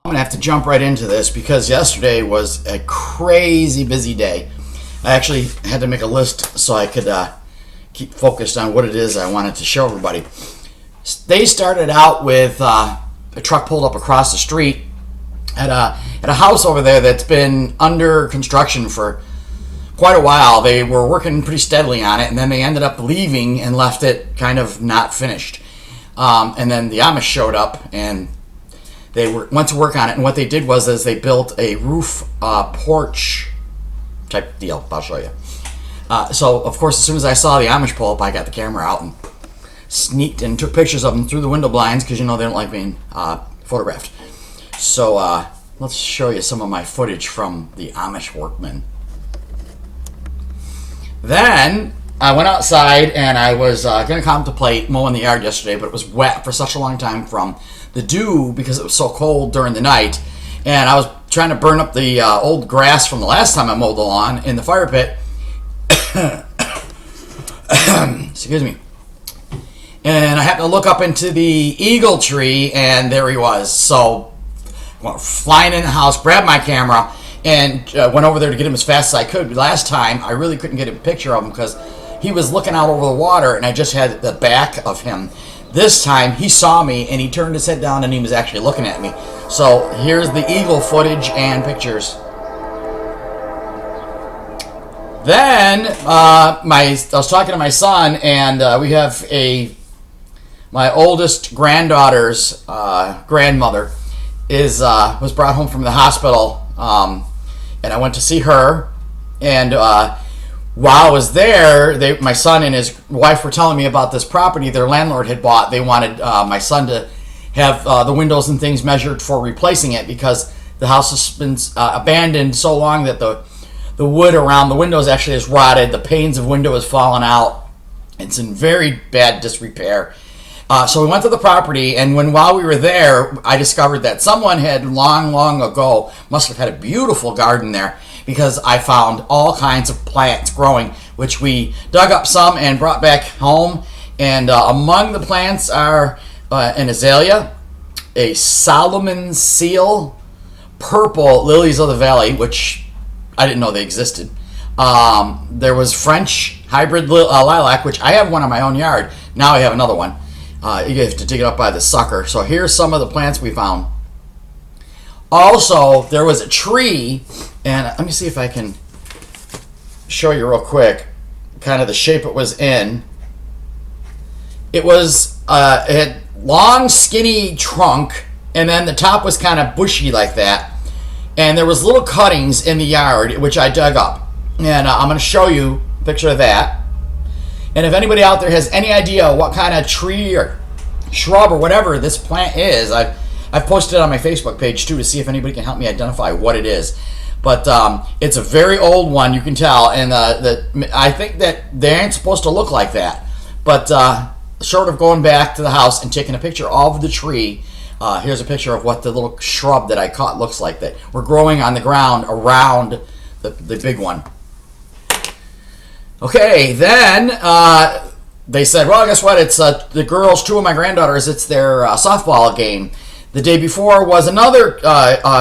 I'm going to have to jump right into this because yesterday was a crazy busy day. I actually had to make a list so I could keep focused on what it is I wanted to show everybody. They started out with a truck pulled up across the street at a house over there that's been under construction for quite a while. They were working pretty steadily on it, and then they ended up leaving and left it kind of not finished. And then the Amish showed up, and they went to work on it. And what they did was they built a roof porch type deal. I'll show you. So, of course, as soon as I saw the Amish pull up, I got the camera out and sneaked and took pictures of them through the window blinds because, you know, they don't like being photographed. So let's show you some of my footage from the Amish workmen. Then I went outside and I was going to contemplate mowing the yard yesterday, but it was wet for such a long time from the dew because it was so cold during the night. And I was trying to burn up the old grass from the last time I mowed the lawn in the fire pit. Excuse me. And I happened to look up into the eagle tree, and there he was. So I went flying in the house, grabbed my camera, and went over there to get him as fast as I could. Last time, I really couldn't get a picture of him because he was looking out over the water, and I just had the back of him. This time, he saw me, and he turned his head down, and he was actually looking at me. So here's the eagle footage and pictures. Then I was talking to my son, and we have my oldest granddaughter's grandmother was brought home from the hospital, and I went to see her. And while I was there, my son and his wife were telling me about this property their landlord had bought. They wanted my son to have the windows and things measured for replacing it because the house has been abandoned so long that the wood around the windows actually has rotted. The panes of window has fallen out. It's in very bad disrepair. So we went to the property, and while we were there, I discovered that someone had long ago must have had a beautiful garden there because I found all kinds of plants growing, which we dug up some and brought back home. And among the plants are an azalea, a Solomon seal, purple lilies of the valley, which I didn't know they existed. There was French hybrid lilac, which I have one on my own yard. Now I have another one. You have to dig it up by the sucker. So here's some of the plants we found. Also, there was a tree, and let me see if I can show you real quick kind of the shape it was in. It had long, skinny trunk, and then the top was kind of bushy like that. And there was little cuttings in the yard, which I dug up. And I'm going to show you a picture of that. And if anybody out there has any idea what kind of tree or shrub or whatever this plant is, I've posted it on my Facebook page too to see if anybody can help me identify what it is. But it's a very old one, you can tell, and I think that they ain't supposed to look like that. But short of going back to the house and taking a picture of the tree, here's a picture of what the little shrub that I caught looks like that we're growing on the ground around the big one. Okay, then they said, well, guess what? It's the girls, two of my granddaughters, it's their softball game. The day before was another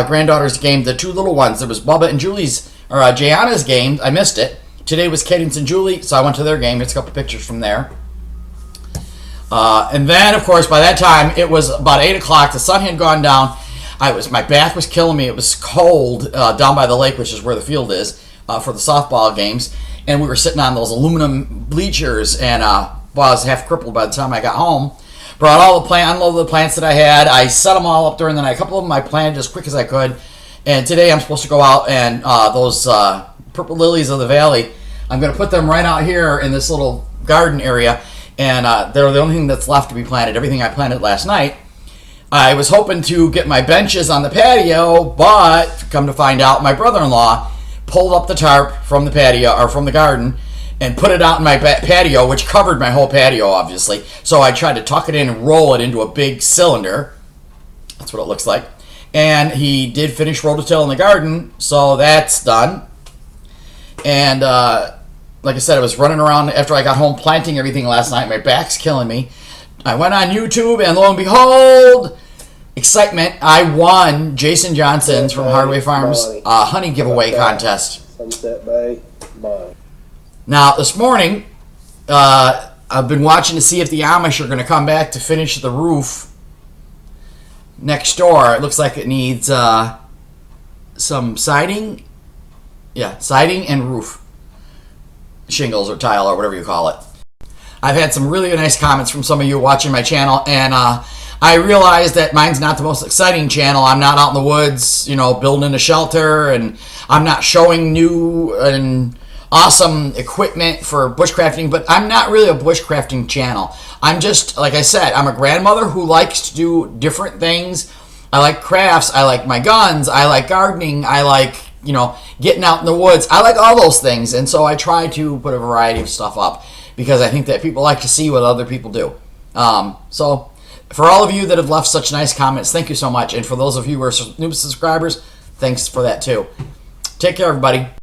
granddaughter's game, the two little ones. There was Bubba and Jayana's game. I missed it. Today was Cadence and Julie, so I went to their game. Here's a couple pictures from there. And then, of course, by that time, it was about 8 o'clock. The sun had gone down. My back was killing me. It was cold down by the lake, which is where the field is, for the softball games. And we were sitting on those aluminum bleachers, and I was half crippled by the time I got home. Brought unloaded the plants that I had. I set them all up during the night. A couple of them I planted as quick as I could. And today I'm supposed to go out and those purple lilies of the valley, I'm going to put them right out here in this little garden area. And they're the only thing that's left to be planted. Everything I planted last night. I was hoping to get my benches on the patio, but come to find out, my brother-in-law pulled up the tarp from the patio, or from the garden, and put it out in my patio, which covered my whole patio, obviously. So I tried to tuck it in and roll it into a big cylinder. That's what it looks like. And he did finish rototill in the garden, so that's done. And like I said, I was running around after I got home planting everything last night. My back's killing me. I went on YouTube, and lo and behold, excitement, I won Jason Johnson's from Hardway Farms honey giveaway contest. Sunset Bay, mine. Now, this morning, I've been watching to see if the Amish are going to come back to finish the roof next door. It looks like it needs some siding. Yeah, siding and roof. Shingles or tile or whatever you call it. I've had some really nice comments from some of you watching my channel, and I realize that mine's not the most exciting channel. I'm not out in the woods, building a shelter, and I'm not showing new and awesome equipment for bushcrafting, but I'm not really a bushcrafting channel. I'm just, like I said, I'm a grandmother who likes to do different things. I like crafts, I like my guns, I like gardening, I like, getting out in the woods. I like all those things, and so I try to put a variety of stuff up because I think that people like to see what other people do. So for all of you that have left such nice comments, thank you so much. And for those of you who are new subscribers, thanks for that too. Take care, everybody.